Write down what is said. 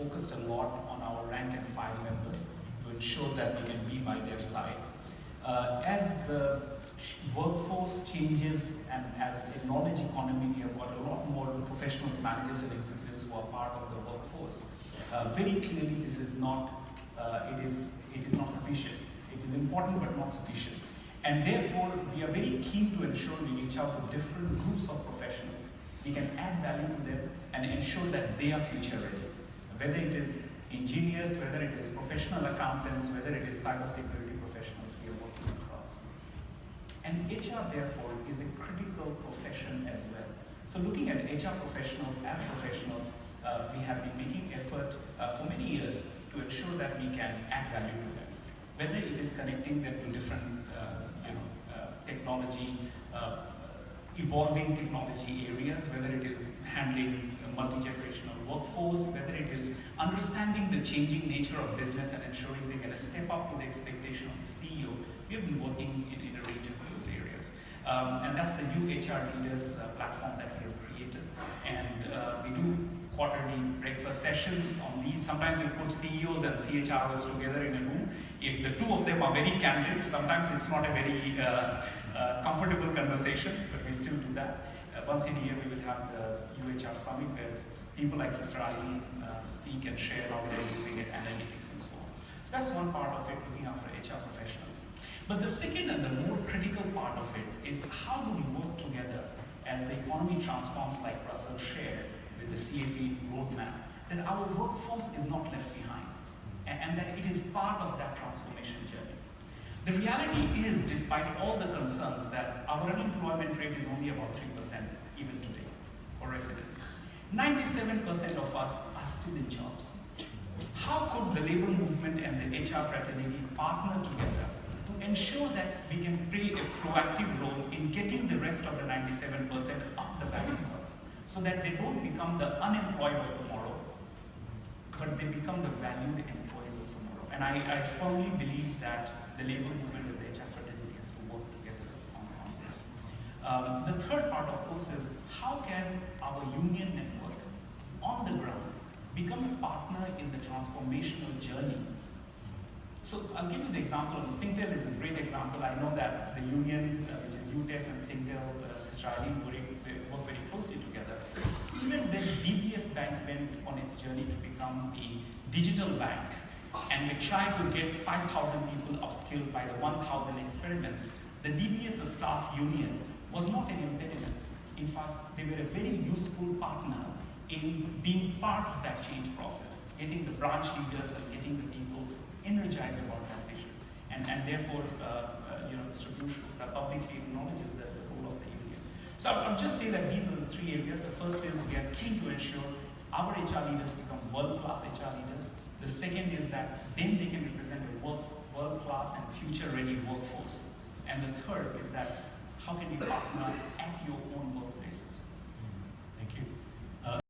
focused a lot on our rank and file members to ensure that we can be by their side. As the workforce changes and as a knowledge economy, we have got a lot more professionals, managers, and executives who are part of the workforce. Very clearly, this is not. It is not sufficient. It is important, but not sufficient. And therefore, we are very keen to ensure we reach out to different groups of professionals. We can add value to them and ensure that they are future ready. Whether it is engineers, whether it is professional accountants, whether it is cybersecurity professionals, we are working across. And HR, therefore, is a critical profession as well. So looking at HR professionals as professionals, we have been making effort for many years to ensure that we can add value to them. Whether it is connecting them to different technology, evolving technology areas, whether it is handling a multi-generational workforce, whether it is understanding the changing nature of business and ensuring they're going to step up to the expectation of the CEO, we have been working in a range of those areas. And that's the new HR Leaders platform that we have created. And we do quarterly breakfast sessions on these. Sometimes we put CEOs and CHROs together in a room. If the two of them are very candid, sometimes it's not a very comfortable conversation, but we still do that. Once in a year, we will have the UHR Summit where people like Sister Eileen speak and share how they're using it, analytics and so on. So that's one part of it, looking after HR professionals. But the second and the more critical part of it is how do we work together as the economy transforms, like Russell shared with the CFE roadmap, that our workforce is not left behind and that it is part of that transformation journey. The reality is, despite all the concerns, that our unemployment rate is only about 3% even today for residents. 97% of us are still in jobs. How could the labor movement and the HR fraternity partner together to ensure that we can play a proactive role in getting the rest of the 97% up the value curve, so that they don't become the unemployed of tomorrow, but they become the valued employees of tomorrow. And I firmly believe that the labor movement and the HR fraternity has to work together on this. The third part, of course, is how can our union network on the ground become a partner in the transformational journey? So I'll give you the example. Singtel is a great example. I know that the union, which is UTES and Singtel, Sister Eileen, work very closely together. Even when DBS Bank went on its journey to become the digital bank, and we tried to get 5,000 people upskilled by the 1,000 experiments, the DBS staff union was not an impediment. In fact, they were a very useful partner in being part of that change process, getting the branch leaders and getting the people energized about that vision. And therefore, Mr. Bush publicly acknowledges the role of the union. So I'll just say that these are the three areas. The first is we are keen to ensure our HR leaders become world-class HR leaders. The second is that then they can represent a world-class and future-ready workforce. And the third is that how can you partner at your own workplaces?